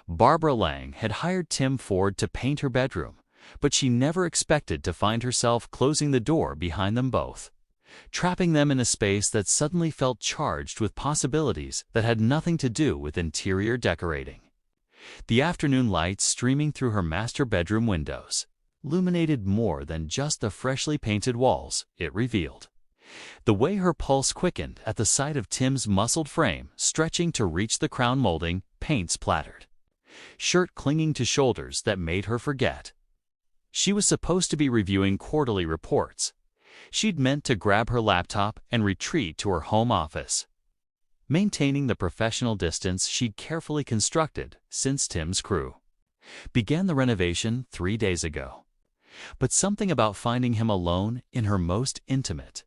Barbara Lang had hired Tim Ford to paint her bedroom, but she never expected to find herself closing the door behind them both, trapping them in a space that suddenly felt charged with possibilities that had nothing to do with interior decorating. The afternoon light streaming through her master bedroom windows illuminated more than just the freshly painted walls it revealed. The way her pulse quickened at the sight of Tim's muscled frame stretching to reach the crown molding, paint splattered, shirt clinging to shoulders that made her forget. She was supposed to be reviewing quarterly reports. She'd meant to grab her laptop and retreat to her home office, maintaining the professional distance she'd carefully constructed since Tim's crew began the renovation 3 days ago. But something about finding him alone in her most intimate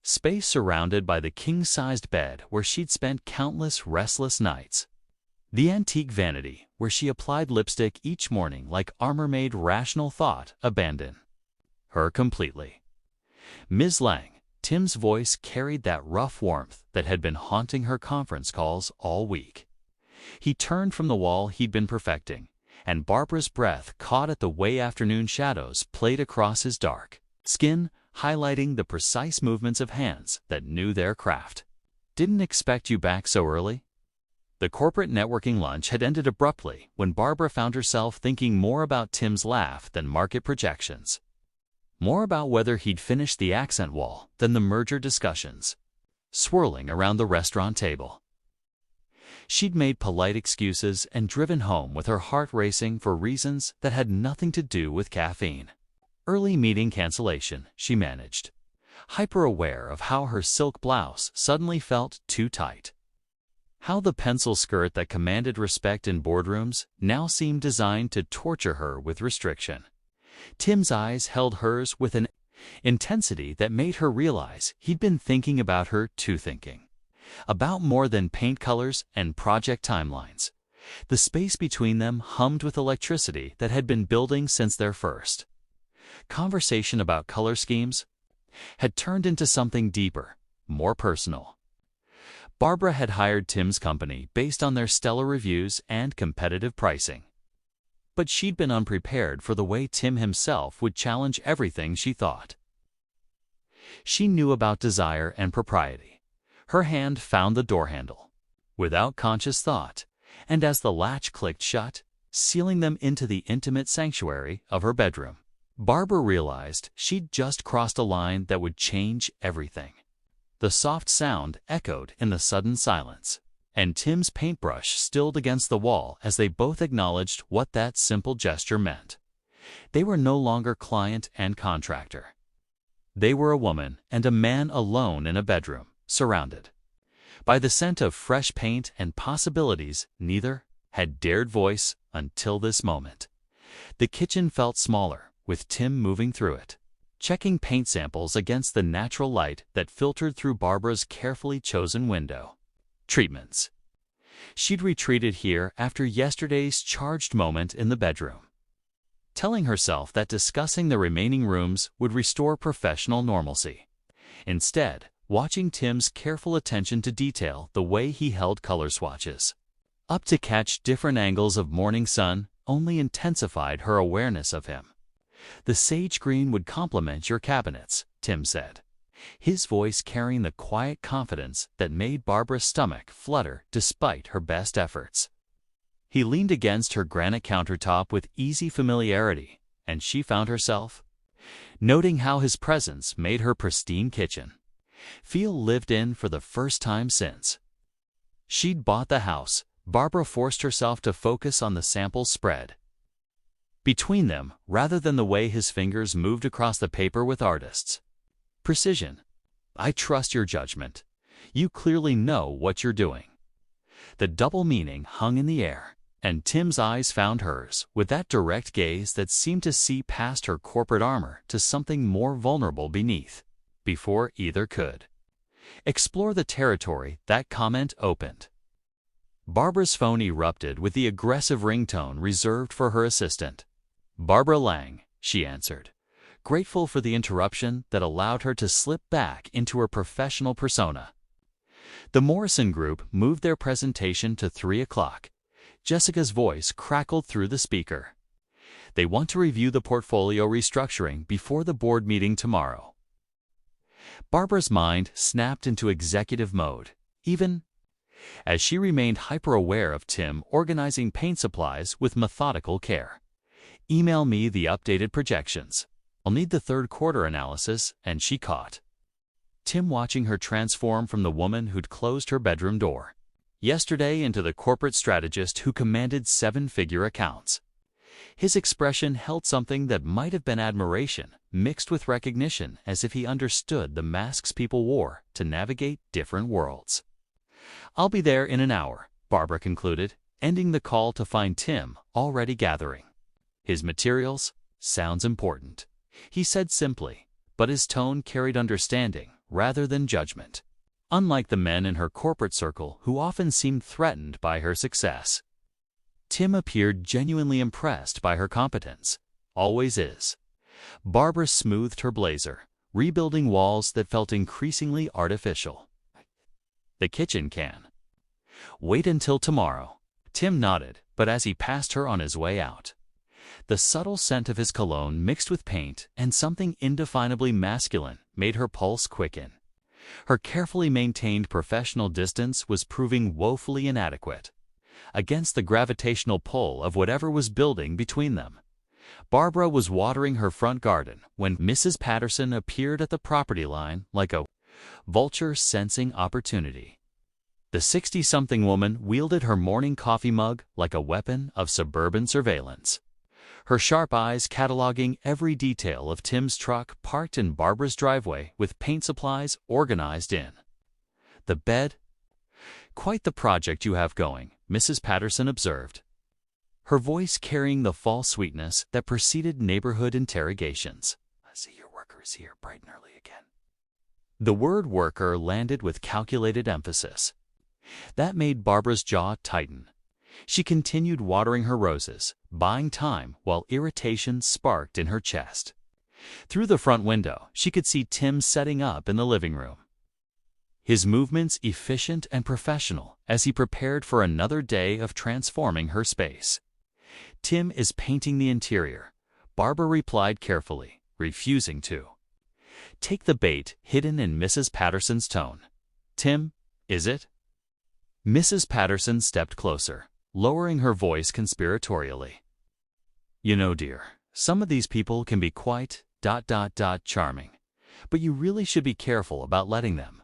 space, surrounded by the king-sized bed where she'd spent countless restless nights, the antique vanity where she applied lipstick each morning like armor, made rational thought abandon her completely. Ms. Lang, Tim's voice carried that rough warmth that had been haunting her conference calls all week. He turned from the wall he'd been perfecting, and Barbara's breath caught at the way afternoon shadows played across his dark skin, highlighting the precise movements of hands that knew their craft. "Didn't expect you back so early?" The corporate networking lunch had ended abruptly when Barbara found herself thinking more about Tim's laugh than market projections, more about whether he'd finished the accent wall than the merger discussions swirling around the restaurant table. She'd made polite excuses and driven home with her heart racing for reasons that had nothing to do with caffeine. Early meeting cancellation, she managed, hyper-aware of how her silk blouse suddenly felt too tight, how the pencil skirt that commanded respect in boardrooms now seemed designed to torture her with restriction. Tim's eyes held hers with an intensity that made her realize he'd been thinking about her too, thinking about more than paint colors and project timelines. The space between them hummed with electricity that had been building since their first conversation about color schemes had turned into something deeper, more personal. Barbara had hired Tim's company based on their stellar reviews and competitive pricing, but she'd been unprepared for the way Tim himself would challenge everything she thought she knew about desire and propriety. Her hand found the door handle without conscious thought, and as the latch clicked shut, sealing them into the intimate sanctuary of her bedroom, Barbara realized she'd just crossed a line that would change everything. The soft sound echoed in the sudden silence, and Tim's paintbrush stilled against the wall as they both acknowledged what that simple gesture meant. They were no longer client and contractor. They were a woman and a man alone in a bedroom, surrounded by the scent of fresh paint and possibilities neither had dared voice until this moment. The kitchen felt smaller, with Tim moving through it, checking paint samples against the natural light that filtered through Barbara's carefully chosen window. Treatments. She'd retreated here after yesterday's charged moment in the bedroom, telling herself that discussing the remaining rooms would restore professional normalcy. Instead, watching Tim's careful attention to detail, the way he held color swatches up to catch different angles of morning sun, only intensified her awareness of him. "The sage green would complement your cabinets," Tim said, his voice carrying the quiet confidence that made Barbara's stomach flutter despite her best efforts. He leaned against her granite countertop with easy familiarity, and she found herself noting how his presence made her pristine kitchen feel lived in for the first time since she'd bought the house. Barbara forced herself to focus on the sample spread between them rather than the way his fingers moved across the paper with artist's precision. "I trust your judgment. You clearly know what you're doing." The double meaning hung in the air, and Tim's eyes found hers with that direct gaze that seemed to see past her corporate armor to something more vulnerable beneath. Before either could explore the territory that comment opened, Barbara's phone erupted with the aggressive ringtone reserved for her assistant. "Barbara Lang," she answered, grateful for the interruption that allowed her to slip back into her professional persona. The Morrison Group moved their presentation to 3 o'clock, Jessica's voice crackled through the speaker. "They want to review the portfolio restructuring before the board meeting tomorrow." Barbara's mind snapped into executive mode, even as she remained hyper-aware of Tim organizing paint supplies with methodical care. "Email me the updated projections. I'll need the third quarter analysis," and she caught Tim watching her transform from the woman who'd closed her bedroom door yesterday into the corporate strategist who commanded seven-figure accounts. His expression held something that might have been admiration, mixed with recognition, as if he understood the masks people wore to navigate different worlds. "I'll be there in an hour," Barbara concluded, ending the call to find Tim already gathering his materials. "Sounds important," he said simply, but his tone carried understanding rather than judgment, unlike the men in her corporate circle who often seemed threatened by her success. Tim appeared genuinely impressed by her competence. Always is. Barbara smoothed her blazer, rebuilding walls that felt increasingly artificial. "The kitchen can wait until tomorrow." Tim nodded, but as he passed her on his way out, the subtle scent of his cologne mixed with paint and something indefinably masculine made her pulse quicken. Her carefully maintained professional distance was proving woefully inadequate against the gravitational pull of whatever was building between them. Barbara was watering her front garden when Mrs. Patterson appeared at the property line like a vulture sensing opportunity. The 60-something woman wielded her morning coffee mug like a weapon of suburban surveillance, her sharp eyes cataloging every detail of Tim's truck parked in Barbara's driveway with paint supplies organized in the bed. "Quite the project you have going," Mrs. Patterson observed, her voice carrying the false sweetness that preceded neighborhood interrogations. "I see your worker is here bright and early again." The word worker landed with calculated emphasis. That made Barbara's jaw tighten. She continued watering her roses, buying time while irritation sparked in her chest. Through the front window, she could see Tim setting up in the living room, his movements efficient and professional as he prepared for another day of transforming her space. "Tim is painting the interior," Barbara replied carefully, refusing to take the bait hidden in Mrs. Patterson's tone. "Tim, is it?" Mrs. Patterson stepped closer, lowering her voice conspiratorially. "You know, dear, some of these people can be quite charming, but you really should be careful about letting them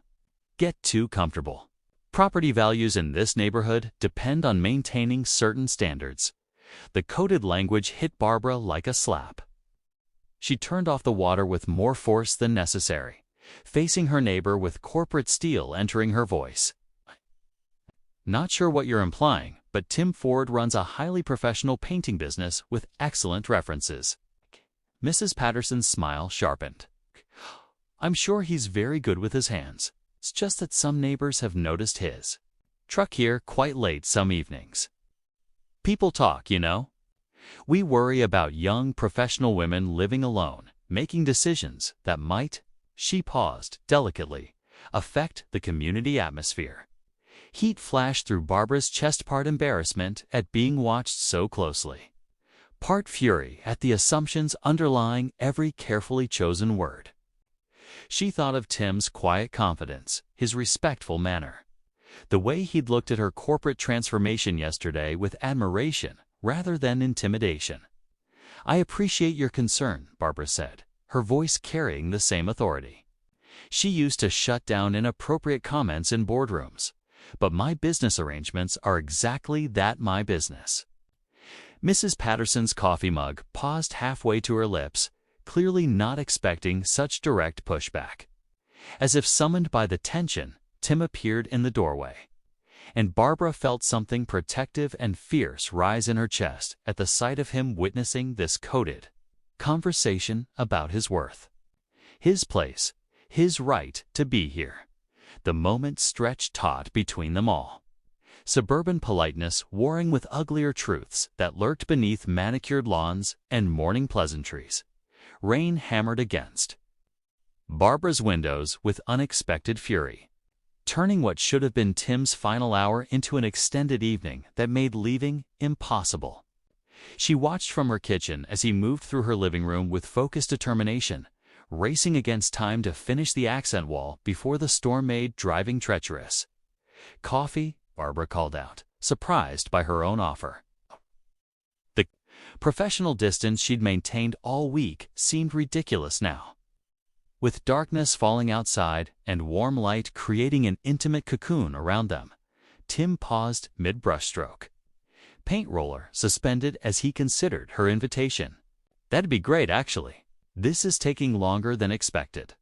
get too comfortable. Property values in this neighborhood depend on maintaining certain standards." The coded language hit Barbara like a slap. She turned off the water with more force than necessary, facing her neighbor with corporate steel entering her voice. "Not sure what you're implying, but Tim Ford runs a highly professional painting business with excellent references." Mrs. Patterson's smile sharpened. "I'm sure he's very good with his hands. It's just that some neighbors have noticed his truck here quite late some evenings. People talk, you know. We worry about young professional women living alone, making decisions that might," she paused delicately, "affect the community atmosphere." Heat flashed through Barbara's chest, part embarrassment at being watched so closely, part fury at the assumptions underlying every carefully chosen word. She thought of Tim's quiet confidence, his respectful manner, the way he'd looked at her corporate transformation yesterday with admiration rather than intimidation. "I appreciate your concern," Barbara said, her voice carrying the same authority. She used to shut down inappropriate comments in boardrooms, but my business arrangements are exactly that, my business. Mrs. Patterson's coffee mug paused halfway to her lips, clearly not expecting such direct pushback. As if summoned by the tension, Tim appeared in the doorway, and Barbara felt something protective and fierce rise in her chest at the sight of him witnessing this coded conversation about his worth, his place, his right to be here. The moment stretched taut between them all. Suburban politeness warring with uglier truths that lurked beneath manicured lawns and morning pleasantries. Rain hammered against Barbara's windows with unexpected fury. turning what should have been Tim's final hour into an extended evening that made leaving impossible. She watched from her kitchen as he moved through her living room with focused determination, racing against time to finish the accent wall before the storm made driving treacherous. "Coffee?" Barbara called out, surprised by her own offer. The professional distance she'd maintained all week seemed ridiculous now. With darkness falling outside and warm light creating an intimate cocoon around them, Tim paused mid-brushstroke, paint roller suspended as he considered her invitation. "That'd be great, actually. This is taking longer than expected."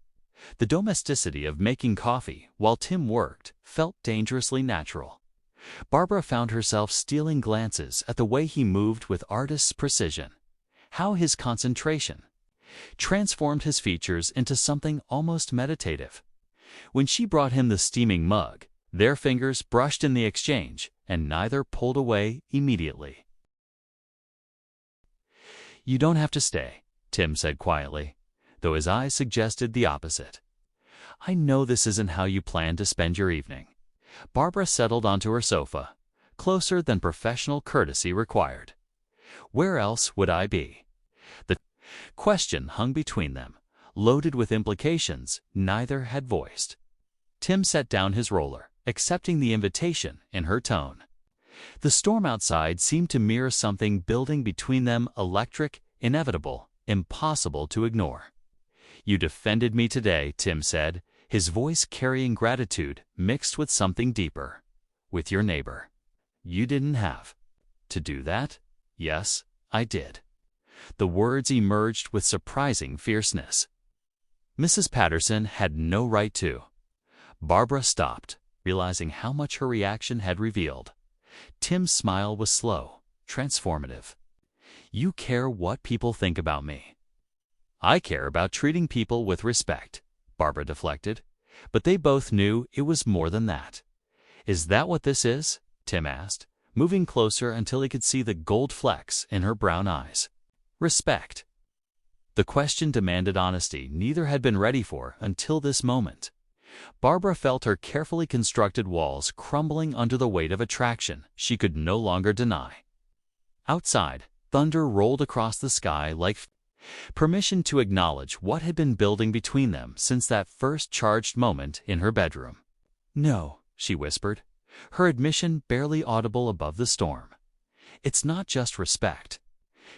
The domesticity of making coffee while Tim worked felt dangerously natural. Barbara found herself stealing glances at the way he moved with artist's precision, how his concentration transformed his features into something almost meditative. When she brought him the steaming mug, their fingers brushed in the exchange, and neither pulled away immediately. "You don't have to stay," Tim said quietly, though his eyes suggested the opposite. "I know this isn't how you plan to spend your evening." Barbara settled onto her sofa, closer than professional courtesy required. "Where else would I be?" The question hung between them, loaded with implications neither had voiced. Tim set down his roller, accepting the invitation in her tone. The storm outside seemed to mirror something building between them, electric, inevitable, impossible to ignore. "You defended me today," Tim said, his voice carrying gratitude mixed with something deeper. "With your neighbor. You didn't have to do that." "Yes, I did." The words emerged with surprising fierceness. Mrs. Patterson had no right to. Barbara stopped, realizing how much her reaction had revealed. Tim's smile was slow, transformative. "You care what people think about me." "I care about treating people with respect," Barbara deflected, but they both knew it was more than that. "Is that what this is?" Tim asked, moving closer until he could see the gold flecks in her brown eyes. "Respect." The question demanded honesty neither had been ready for until this moment. Barbara felt her carefully constructed walls crumbling under the weight of attraction she could no longer deny. Outside, thunder rolled across the sky like permission to acknowledge what had been building between them since that first charged moment in her bedroom. "No," she whispered, her admission barely audible above the storm. "It's not just respect."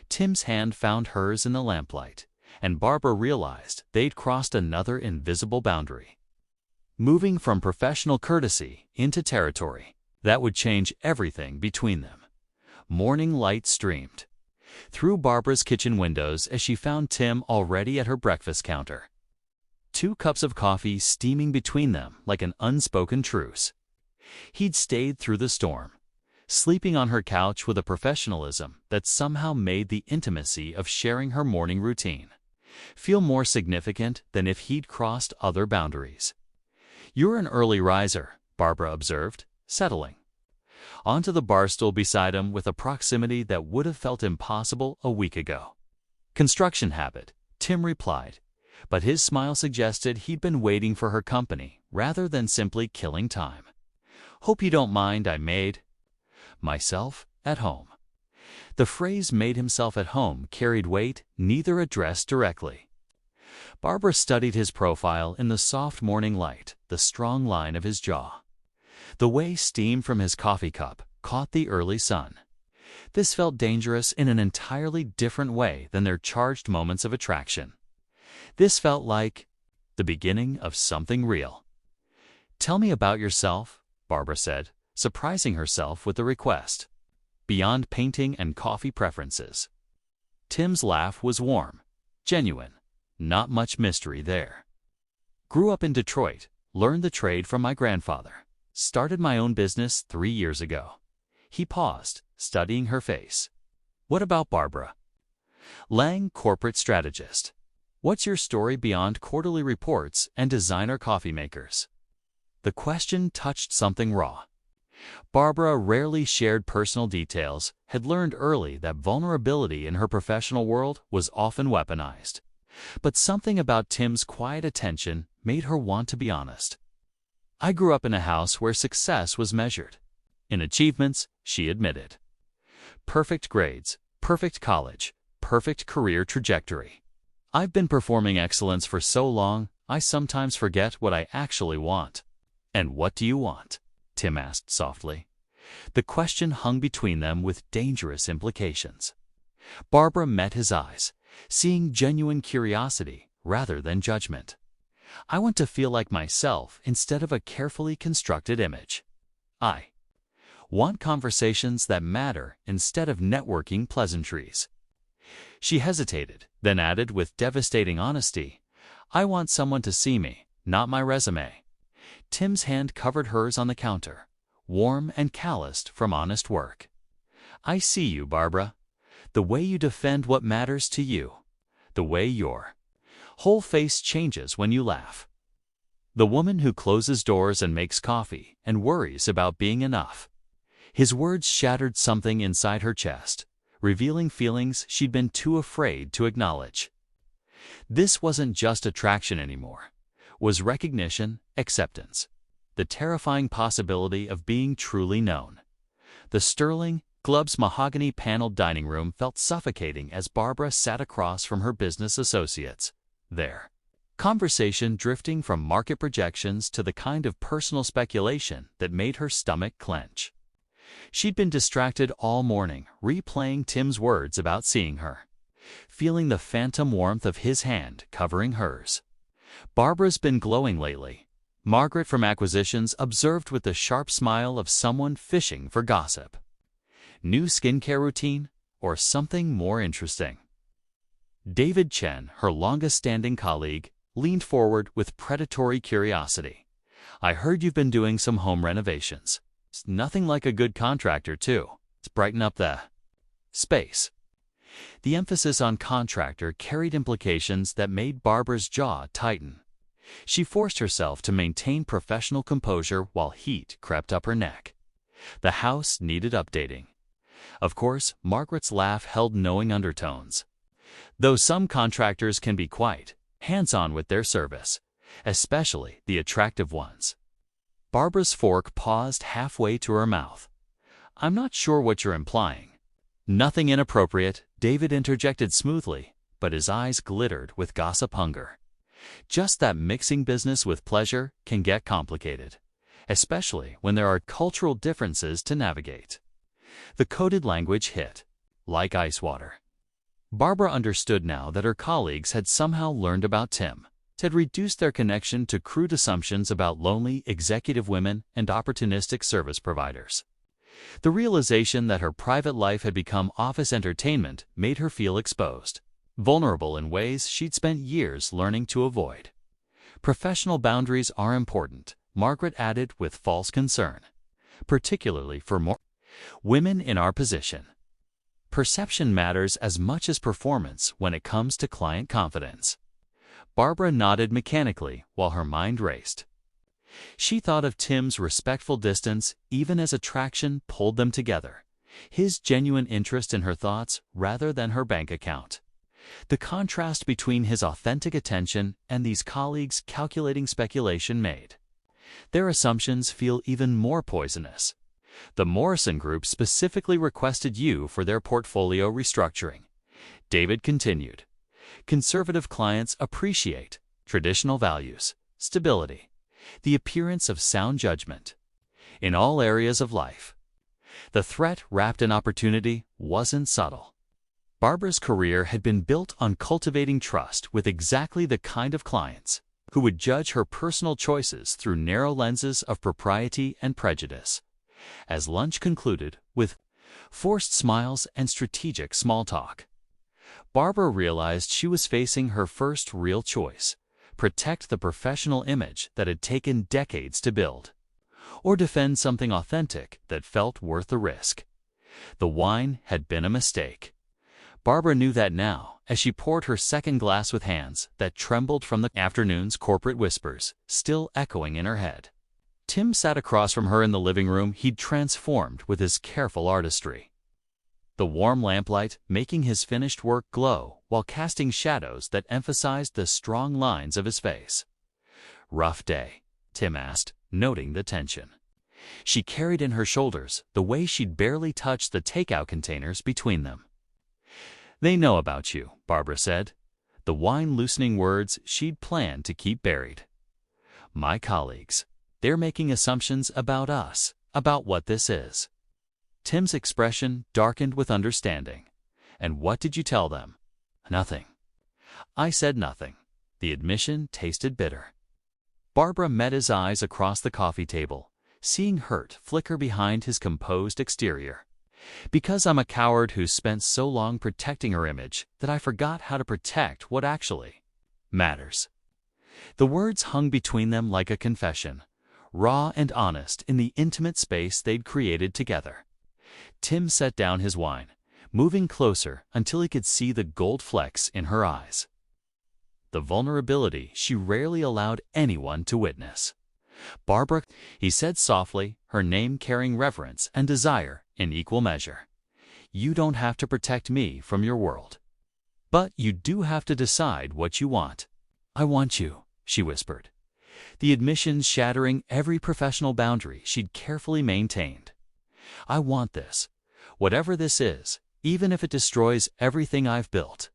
Tim's hand found hers in the lamplight, and Barbara realized they'd crossed another invisible boundary, moving from professional courtesy into territory that would change everything between them. Morning light streamed through Barbara's kitchen windows as she found Tim already at her breakfast counter, 2 cups of coffee steaming between them like an unspoken truce. He'd stayed through the storm, sleeping on her couch with a professionalism that somehow made the intimacy of sharing her morning routine feel more significant than if he'd crossed other boundaries. "You're an early riser," Barbara observed, settling onto the bar stool beside him with a proximity that would have felt impossible a week ago. "Construction habit," Tim replied, but his smile suggested he'd been waiting for her company rather than simply killing time. "Hope you don't mind, I made myself at home." The phrase "made himself at home" carried weight neither addressed directly. Barbara studied his profile in the soft morning light, the strong line of his jaw, the way steam from his coffee cup caught the early sun. This felt dangerous in an entirely different way than their charged moments of attraction. This felt like the beginning of something real. "Tell me about yourself," Barbara said, surprising herself with the request. "Beyond painting and coffee preferences." Tim's laugh was warm, genuine, not much mystery there. "Grew up in Detroit, learned the trade from my grandfather. Started my own business 3 years ago." He paused, studying her face. "What about Barbara?" "Lang, corporate strategist." "What's your story beyond quarterly reports and designer coffee makers?" The question touched something raw. Barbara rarely shared personal details, had learned early that vulnerability in her professional world was often weaponized. But something about Tim's quiet attention made her want to be honest. I grew up in a house where success was measured. In achievements, she admitted. Perfect grades, perfect college, perfect career trajectory. I've been performing excellence for so long, I sometimes forget what I actually want. And what do you want? Tim asked softly. The question hung between them with dangerous implications. Barbara met his eyes, seeing genuine curiosity rather than judgment. I want to feel like myself instead of a carefully constructed image. I want conversations that matter instead of networking pleasantries. She hesitated, then added with devastating honesty, I want someone to see me, not my resume. Tim's hand covered hers on the counter, warm and calloused from honest work. I see you, Barbara. The way you defend what matters to you. The way your whole face changes when you laugh. The woman who closes doors and makes coffee and worries about being enough. His words shattered something inside her chest, revealing feelings she'd been too afraid to acknowledge. This wasn't just attraction anymore. Was recognition, acceptance. The terrifying possibility of being truly known. The sterling, Glub's mahogany-paneled dining room felt suffocating as Barbara sat across from her business associates. Their conversation drifting from market projections to the kind of personal speculation that made her stomach clench. She'd been distracted all morning, replaying Tim's words about seeing her, feeling the phantom warmth of his hand covering hers. Barbara's been glowing lately, Margaret from Acquisitions observed with the sharp smile of someone fishing for gossip. New skincare routine, or something more interesting? David Chen, her longest-standing colleague, leaned forward with predatory curiosity. I heard you've been doing some home renovations. It's nothing like a good contractor, too. Let's brighten up the space. The emphasis on contractor carried implications that made Barbara's jaw tighten. She forced herself to maintain professional composure while heat crept up her neck. The house needed updating. Of course, Margaret's laugh held knowing undertones. Though some contractors can be quite hands-on with their service, especially the attractive ones. Barbara's fork paused halfway to her mouth. I'm not sure what you're implying. Nothing inappropriate, David interjected smoothly, but his eyes glittered with gossip hunger. Just that mixing business with pleasure can get complicated, especially when there are cultural differences to navigate. The coded language hit, like ice water. Barbara understood now that her colleagues had somehow learned about Tim, had reduced their connection to crude assumptions about lonely executive women and opportunistic service providers. The realization that her private life had become office entertainment made her feel exposed, vulnerable in ways she'd spent years learning to avoid. Professional boundaries are important, Margaret added with false concern, particularly for more women in our position. Perception matters as much as performance when it comes to client confidence. Barbara nodded mechanically while her mind raced. She thought of Tim's respectful distance even as attraction pulled them together, his genuine interest in her thoughts rather than her bank account. The contrast between his authentic attention and these colleagues' calculating speculation made their assumptions feel even more poisonous. The Morrison Group specifically requested you for their portfolio restructuring. David continued. Conservative clients appreciate traditional values, stability, the appearance of sound judgment in all areas of life. The threat wrapped in opportunity wasn't subtle. Barbara's career had been built on cultivating trust with exactly the kind of clients who would judge her personal choices through narrow lenses of propriety and prejudice. As lunch concluded with forced smiles and strategic small talk, Barbara realized she was facing her first real choice: protect the professional image that had taken decades to build, or defend something authentic that felt worth the risk. The wine had been a mistake. Barbara knew that now, as she poured her second glass with hands that trembled from the afternoon's corporate whispers, still echoing in her head. Tim sat across from her in the living room he'd transformed with his careful artistry. The warm lamplight making his finished work glow while casting shadows that emphasized the strong lines of his face. Rough day? Tim asked, noting the tension. She carried in her shoulders the way she'd barely touched the takeout containers between them. "They know about you," Barbara said, the wine-loosening words she'd planned to keep buried. "My colleagues. They're making assumptions about us, about what this is." Tim's expression darkened with understanding. "And what did you tell them?" "Nothing." "I said nothing." The admission tasted bitter. Barbara met his eyes across the coffee table, seeing hurt flicker behind his composed exterior. "Because I'm a coward who spent so long protecting her image that I forgot how to protect what actually matters." The words hung between them like a confession, raw and honest in the intimate space they'd created together. Tim set down his wine, moving closer until he could see the gold flecks in her eyes. The vulnerability she rarely allowed anyone to witness. "Barbara," he said softly, her name carrying reverence and desire in equal measure. "You don't have to protect me from your world. But you do have to decide what you want." "I want you," she whispered, the admission shattering every professional boundary she'd carefully maintained. "I want this, whatever this is, even if it destroys everything I've built."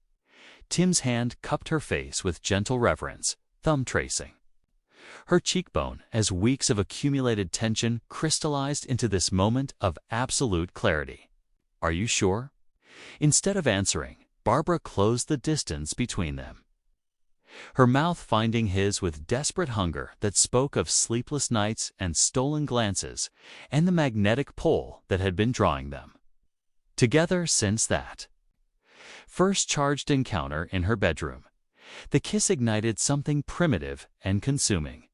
Tim's hand cupped her face with gentle reverence, thumb tracing her cheekbone as weeks of accumulated tension crystallized into this moment of absolute clarity. "Are you sure?" Instead of answering, Barbara closed the distance between them, her mouth finding his with desperate hunger that spoke of sleepless nights and stolen glances and the magnetic pull that had been drawing them together since that first charged encounter in her bedroom. The kiss ignited something primitive and consuming.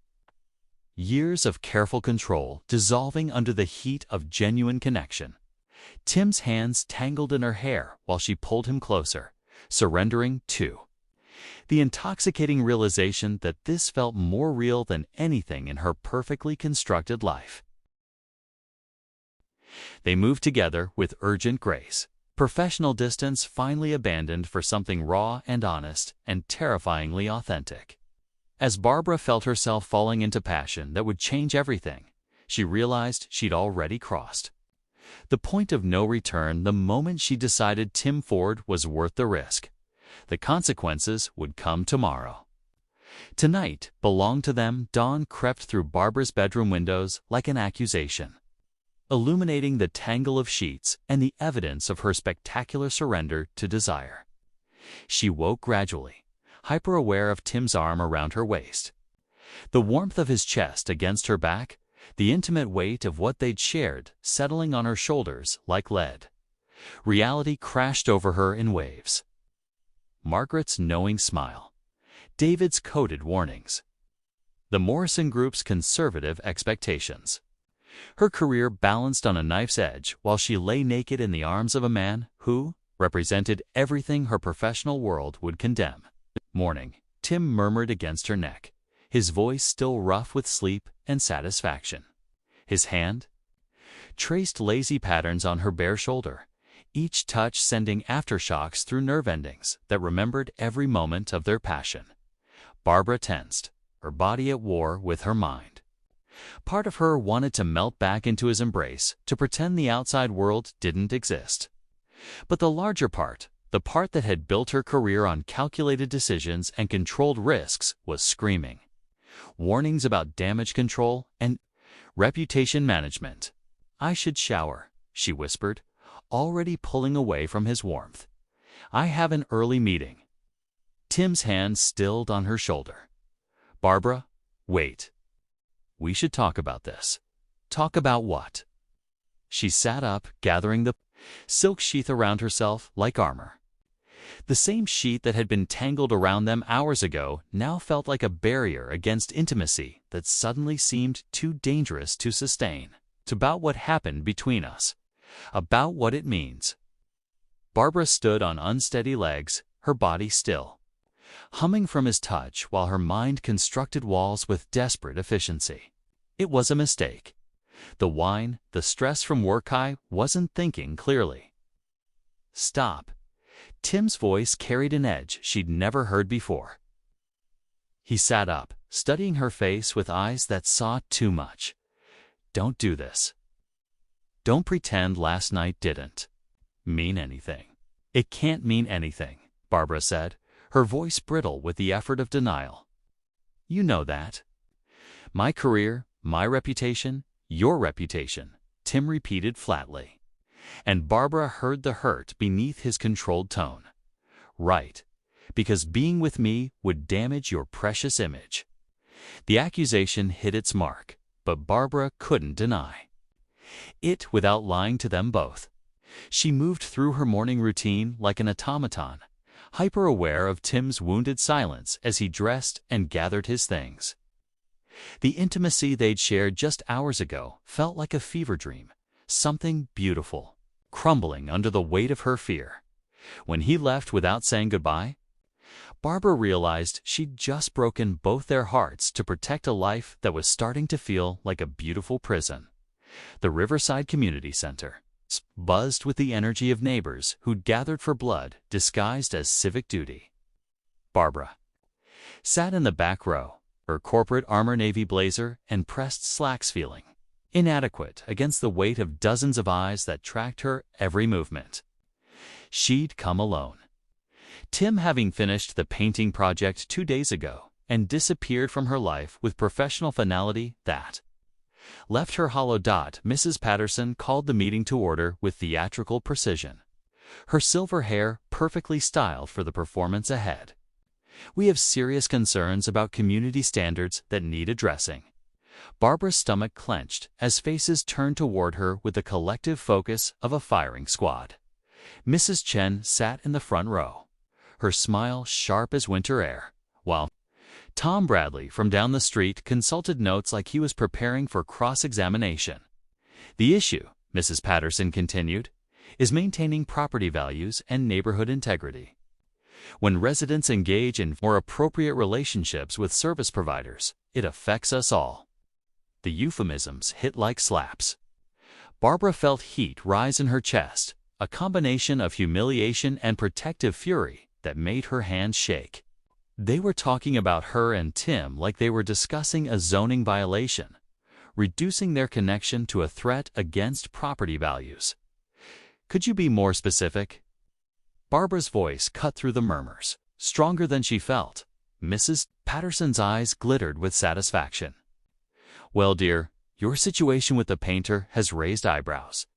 Years of careful control dissolving under the heat of genuine connection. Tim's hands tangled in her hair while she pulled him closer, surrendering too. The intoxicating realization that this felt more real than anything in her perfectly constructed life. They moved together with urgent grace, professional distance finally abandoned for something raw and honest and terrifyingly authentic. As Barbara felt herself falling into passion that would change everything, she realized she'd already crossed the point of no return the moment she decided Tim Ford was worth the risk. The consequences would come tomorrow. Tonight belonged to them. Dawn crept through Barbara's bedroom windows like an accusation, illuminating the tangle of sheets and the evidence of her spectacular surrender to desire. She woke gradually, hyper-aware of Tim's arm around her waist, the warmth of his chest against her back, the intimate weight of what they'd shared settling on her shoulders like lead. Reality crashed over her in waves. Margaret's knowing smile, David's coded warnings, the Morrison Group's conservative expectations. Her career balanced on a knife's edge while she lay naked in the arms of a man who represented everything her professional world would condemn. "Morning," Tim murmured against her neck, his voice still rough with sleep and satisfaction. His hand traced lazy patterns on her bare shoulder, each touch sending aftershocks through nerve endings that remembered every moment of their passion. Barbara tensed, her body at war with her mind. Part of her wanted to melt back into his embrace, to pretend the outside world didn't exist. But the larger part, the part that had built her career on calculated decisions and controlled risks, was screaming. Warnings about damage control and reputation management. "I should shower," she whispered, already pulling away from his warmth. "I have an early meeting." Tim's hand stilled on her shoulder. "Barbara, wait. We should talk about this." "Talk about what?" She sat up, gathering the silk sheath around herself like armor. The same sheet that had been tangled around them hours ago now felt like a barrier against intimacy that suddenly seemed too dangerous to sustain. It's about what happened between us, about what it means. Barbara stood on unsteady legs, her body still, humming from his touch while her mind constructed walls with desperate efficiency. It was a mistake. The wine, the stress from work, I wasn't thinking clearly. "Stop." Tim's voice carried an edge she'd never heard before. He sat up, studying her face with eyes that saw too much. "Don't do this. Don't pretend last night didn't mean anything." "It can't mean anything," Barbara said, her voice brittle with the effort of denial. "You know that." "My career, my reputation, your reputation," Tim repeated flatly. And Barbara heard the hurt beneath his controlled tone. "Right, because being with me would damage your precious image." The accusation hit its mark, but Barbara couldn't deny it without lying to them both. She moved through her morning routine like an automaton, hyper-aware of Tim's wounded silence as he dressed and gathered his things. The intimacy they'd shared just hours ago felt like a fever dream, something beautiful, crumbling under the weight of her fear. When he left without saying goodbye, Barbara realized she'd just broken both their hearts to protect a life that was starting to feel like a beautiful prison. The Riverside Community Center buzzed with the energy of neighbors who'd gathered for blood disguised as civic duty. Barbara sat in the back row, her corporate armor navy blazer and pressed slacks feeling inadequate against the weight of dozens of eyes that tracked her every movement. She'd come alone. Tim having finished the painting project 2 days ago and disappeared from her life with professional finality that left her hollow. Mrs. Patterson called the meeting to order with theatrical precision, her silver hair perfectly styled for the performance ahead. "We have serious concerns about community standards that need addressing." Barbara's stomach clenched as faces turned toward her with the collective focus of a firing squad. Mrs. Chen sat in the front row, her smile sharp as winter air, while Tom Bradley from down the street consulted notes like he was preparing for cross-examination. "The issue," Mrs. Patterson continued, "is maintaining property values and neighborhood integrity. When residents engage in more appropriate relationships with service providers, it affects us all." The euphemisms hit like slaps. Barbara felt heat rise in her chest, a combination of humiliation and protective fury that made her hands shake. They were talking about her and Tim like they were discussing a zoning violation, reducing their connection to a threat against property values. "Could you be more specific?" Barbara's voice cut through the murmurs, stronger than she felt. Mrs. Patterson's eyes glittered with satisfaction. "Well, dear, your situation with the painter has raised eyebrows.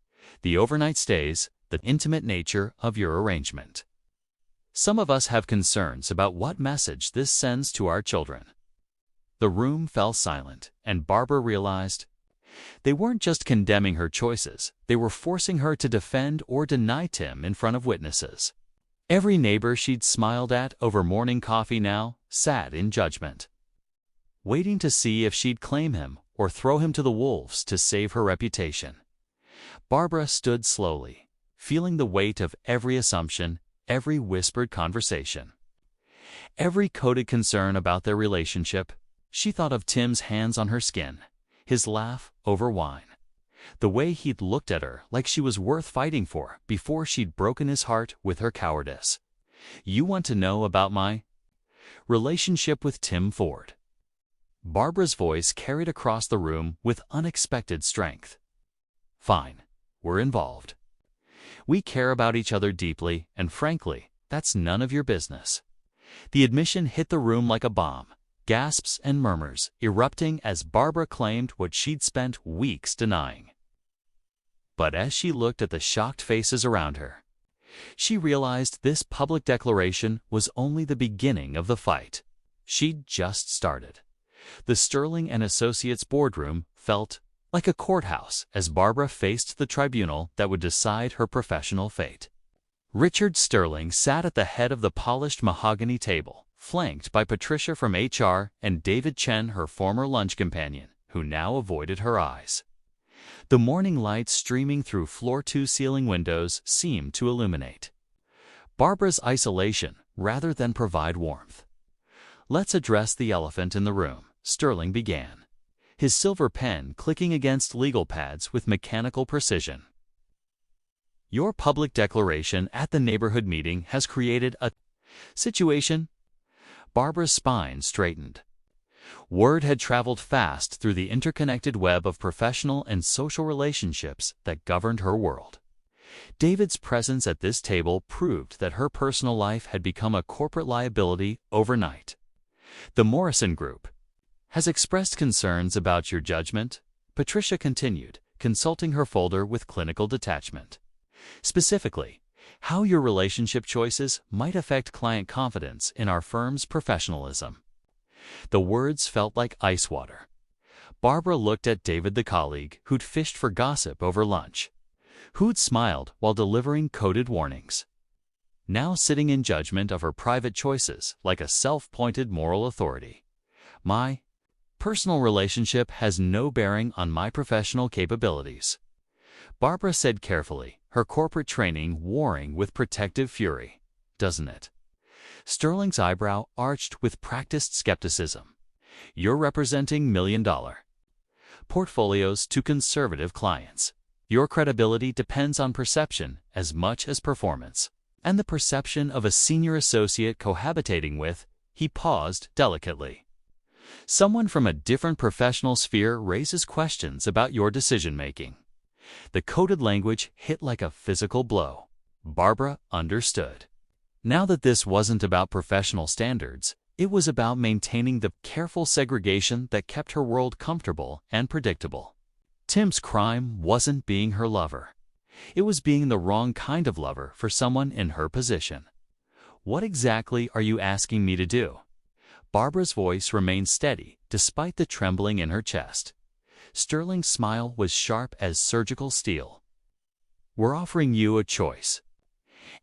The overnight stays, the intimate nature of your arrangement. Some of us have concerns about what message this sends to our children." The room fell silent, and Barbara realized they weren't just condemning her choices, they were forcing her to defend or deny Tim in front of witnesses. Every neighbor she'd smiled at over morning coffee now sat in judgment, waiting to see if she'd claim him or throw him to the wolves to save her reputation. Barbara stood slowly, feeling the weight of every assumption, every whispered conversation, every coded concern about their relationship. She thought of Tim's hands on her skin, his laugh over wine, the way he'd looked at her like she was worth fighting for before she'd broken his heart with her cowardice. "You want to know about my relationship with Tim Ford?" Barbara's voice carried across the room with unexpected strength. "Fine, we're involved. We care about each other deeply, and frankly, that's none of your business." The admission hit the room like a bomb, gasps and murmurs erupting as Barbara claimed what she'd spent weeks denying. But as she looked at the shocked faces around her, she realized this public declaration was only the beginning of the fight. She'd just started. The Sterling and Associates boardroom felt like a courthouse as Barbara faced the tribunal that would decide her professional fate. Richard Sterling sat at the head of the polished mahogany table, flanked by Patricia from HR and David Chen, her former lunch companion, who now avoided her eyes. The morning light streaming through floor-to-ceiling windows seemed to illuminate Barbara's isolation rather than provide warmth. "Let's address the elephant in the room," Sterling began, his silver pen clicking against legal pads with mechanical precision. "Your public declaration at the neighborhood meeting has created a situation." Barbara's spine straightened. Word had traveled fast through the interconnected web of professional and social relationships that governed her world. David's presence at this table proved that her personal life had become a corporate liability overnight. The Morrison Group has expressed concerns about your judgment, Patricia continued, consulting her folder with clinical detachment. Specifically, how your relationship choices might affect client confidence in our firm's professionalism. The words felt like ice water. Barbara looked at David, the colleague who'd fished for gossip over lunch, who'd smiled while delivering coded warnings, now sitting in judgment of her private choices like a self-appointed moral authority. My personal relationship has no bearing on my professional capabilities, Barbara said carefully, her corporate training warring with protective fury. Doesn't it? Sterling's eyebrow arched with practiced skepticism. You're representing million-dollar portfolios to conservative clients. Your credibility depends on perception as much as performance. And the perception of a senior associate cohabitating with, he paused delicately, someone from a different professional sphere raises questions about your decision-making. The coded language hit like a physical blow. Barbara understood. Now that this wasn't about professional standards, it was about maintaining the careful segregation that kept her world comfortable and predictable. Tim's crime wasn't being her lover. It was being the wrong kind of lover for someone in her position. What exactly are you asking me to do? Barbara's voice remained steady despite the trembling in her chest. Sterling's smile was sharp as surgical steel. We're offering you a choice.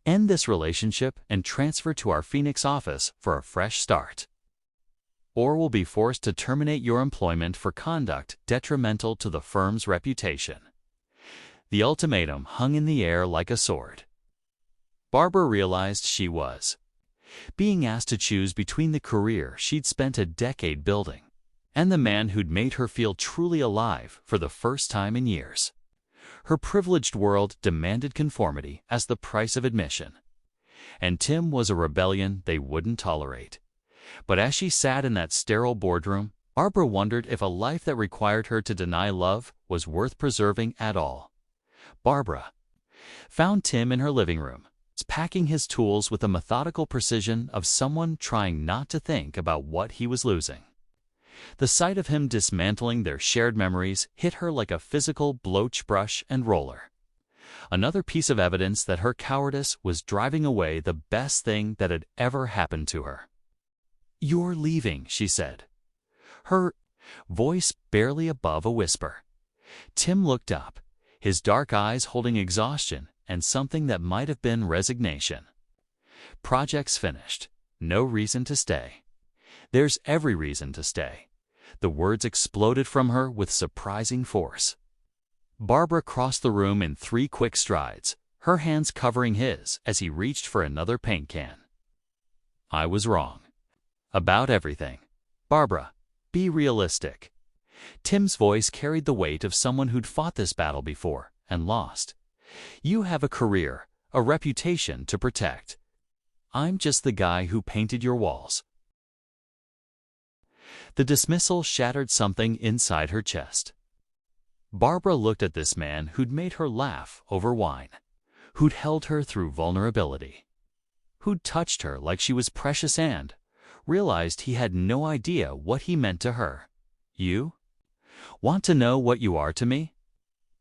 End this relationship and transfer to our Phoenix office for a fresh start. Or we'll be forced to terminate your employment for conduct detrimental to the firm's reputation. The ultimatum hung in the air like a sword. Barbara realized she was being asked to choose between the career she'd spent a decade building and the man who'd made her feel truly alive for the first time in years. Her privileged world demanded conformity as the price of admission, and Tim was a rebellion they wouldn't tolerate. But as she sat in that sterile boardroom, Barbara wondered if a life that required her to deny love was worth preserving at all. Barbara found Tim in her living room, packing his tools with the methodical precision of someone trying not to think about what he was losing. The sight of him dismantling their shared memories hit her like a physical bloach brush and roller. Another piece of evidence that her cowardice was driving away the best thing that had ever happened to her. "You're leaving," she said, her voice barely above a whisper. Tim looked up, his dark eyes holding exhaustion and something that might have been resignation. Project's finished. No reason to stay. There's every reason to stay. The words exploded from her with surprising force. Barbara crossed the room in 3 quick strides, her hands covering his as he reached for another paint can. I was wrong. About everything. Barbara, be realistic. Tim's voice carried the weight of someone who'd fought this battle before and lost. You have a career, a reputation to protect. I'm just the guy who painted your walls. The dismissal shattered something inside her chest. Barbara looked at this man who'd made her laugh over wine, who'd held her through vulnerability, who'd touched her like she was precious and realized he had no idea what he meant to her. You want to know what you are to me?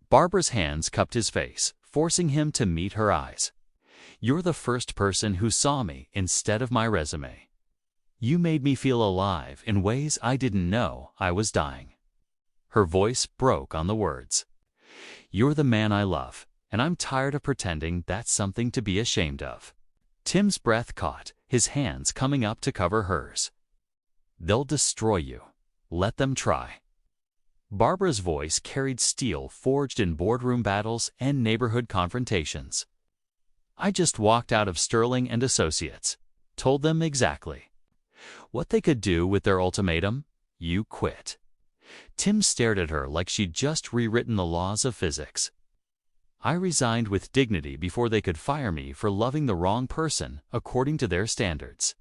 Barbara's hands cupped his face, forcing him to meet her eyes. You're the first person who saw me instead of my resume. You made me feel alive in ways I didn't know I was dying. Her voice broke on the words. You're the man I love, and I'm tired of pretending that's something to be ashamed of. Tim's breath caught, his hands coming up to cover hers. They'll destroy you. Let them try. Barbara's voice carried steel forged in boardroom battles and neighborhood confrontations. I just walked out of Sterling and Associates, told them exactly what they could do with their ultimatum. You quit. Tim stared at her like she'd just rewritten the laws of physics. I resigned with dignity before they could fire me for loving the wrong person according to their standards.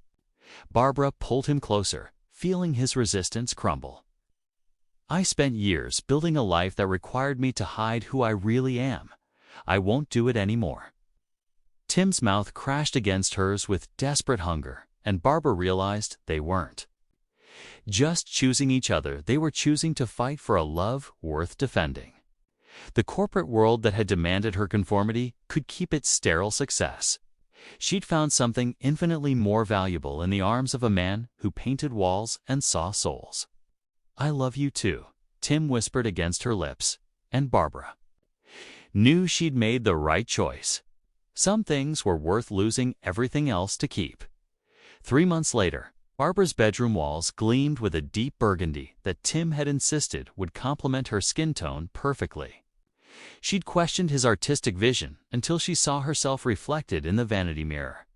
Barbara pulled him closer, feeling his resistance crumble. "I spent years building a life that required me to hide who I really am. I won't do it anymore." Tim's mouth crashed against hers with desperate hunger, and Barbara realized they weren't just choosing each other, they were choosing to fight for a love worth defending. The corporate world that had demanded her conformity could keep its sterile success. She'd found something infinitely more valuable in the arms of a man who painted walls and saw souls. "I love you too," Tim whispered against her lips, and Barbara knew she'd made the right choice. Some things were worth losing everything else to keep. 3 months later, Barbara's bedroom walls gleamed with a deep burgundy that Tim had insisted would complement her skin tone perfectly. She'd questioned his artistic vision until she saw herself reflected in the vanity mirror.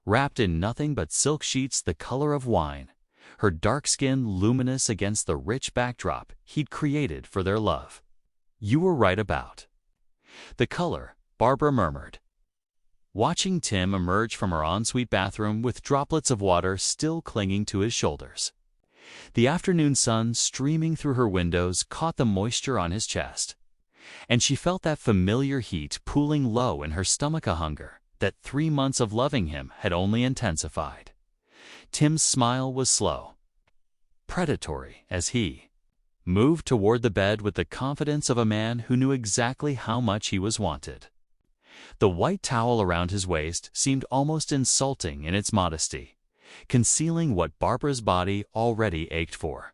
Wrapped in nothing but silk sheets the color of wine, her dark skin luminous against the rich backdrop he'd created for their love. "You were right about the color," Barbara murmured, watching Tim emerge from her ensuite bathroom with droplets of water still clinging to his shoulders. The afternoon sun streaming through her windows caught the moisture on his chest, and she felt that familiar heat pooling low in her stomach, a hunger that 3 months of loving him had only intensified. Tim's smile was slow, predatory, as he moved toward the bed with the confidence of a man who knew exactly how much he was wanted. The white towel around his waist seemed almost insulting in its modesty, concealing what Barbara's body already ached for.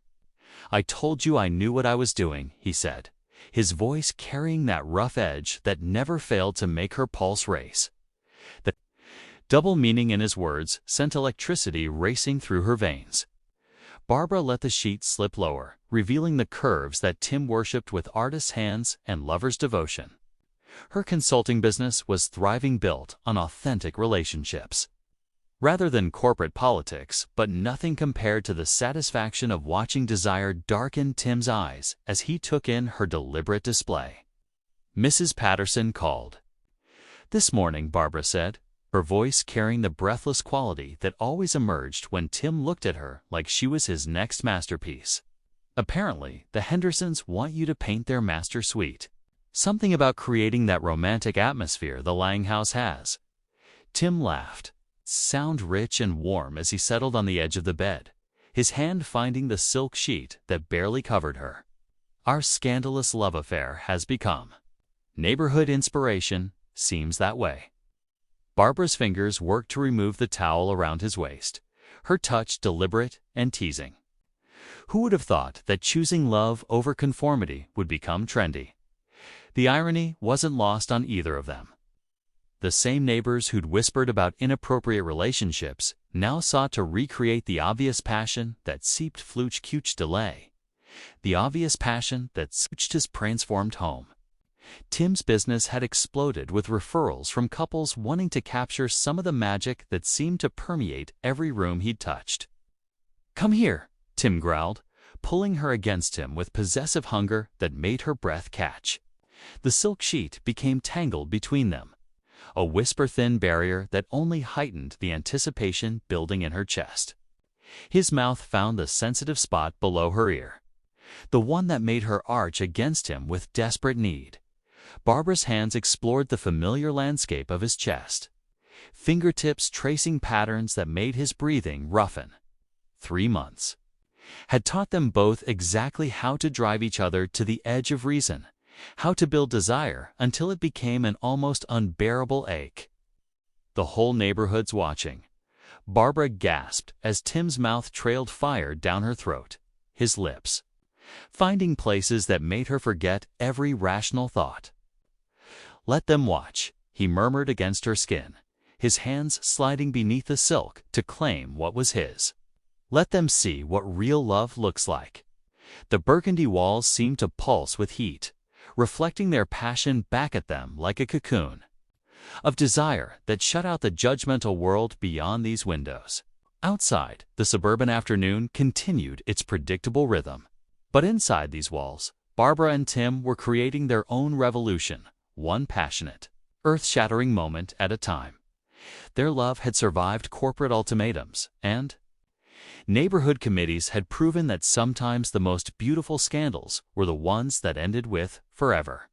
"I told you I knew what I was doing," he said, his voice carrying that rough edge that never failed to make her pulse race. The double meaning in his words sent electricity racing through her veins. Barbara let the sheet slip lower, revealing the curves that Tim worshipped with artist's hands and lover's devotion. Her consulting business was thriving, built on authentic relationships rather than corporate politics, but nothing compared to the satisfaction of watching desire darken Tim's eyes as he took in her deliberate display. Mrs. Patterson called. "This morning," Barbara said, her voice carrying the breathless quality that always emerged when Tim looked at her like she was his next masterpiece. "Apparently, the Hendersons want you to paint their master suite. Something about creating that romantic atmosphere the Lang house has." Tim laughed, sound rich and warm as he settled on the edge of the bed, his hand finding the silk sheet that barely covered her. "Our scandalous love affair has become neighborhood inspiration, seems that way." Barbara's fingers worked to remove the towel around his waist, her touch deliberate and teasing. Who would have thought that choosing love over conformity would become trendy? The irony wasn't lost on either of them. The same neighbors who'd whispered about inappropriate relationships now sought to recreate the obvious passion that seeped Fluch Kuch delay, the obvious passion that suched his transformed home. Tim's business had exploded with referrals from couples wanting to capture some of the magic that seemed to permeate every room he'd touched. "Come here," Tim growled, pulling her against him with possessive hunger that made her breath catch. The silk sheet became tangled between them, a whisper-thin barrier that only heightened the anticipation building in her chest. His mouth found the sensitive spot below her ear, the one that made her arch against him with desperate need. Barbara's hands explored the familiar landscape of his chest, fingertips tracing patterns that made his breathing roughen. 3 months had taught them both exactly how to drive each other to the edge of reason, how to build desire until it became an almost unbearable ache. "The whole neighborhood's watching," Barbara gasped as Tim's mouth trailed fire down her throat, his lips finding places that made her forget every rational thought. "Let them watch," he murmured against her skin, his hands sliding beneath the silk to claim what was his. "Let them see what real love looks like." The burgundy walls seemed to pulse with heat, reflecting their passion back at them like a cocoon of desire that shut out the judgmental world beyond these windows. Outside, the suburban afternoon continued its predictable rhythm. But inside these walls, Barbara and Tim were creating their own revolution, one passionate, earth-shattering moment at a time. Their love had survived corporate ultimatums, and Neighborhood committees had proven that sometimes the most beautiful scandals were the ones that ended with forever.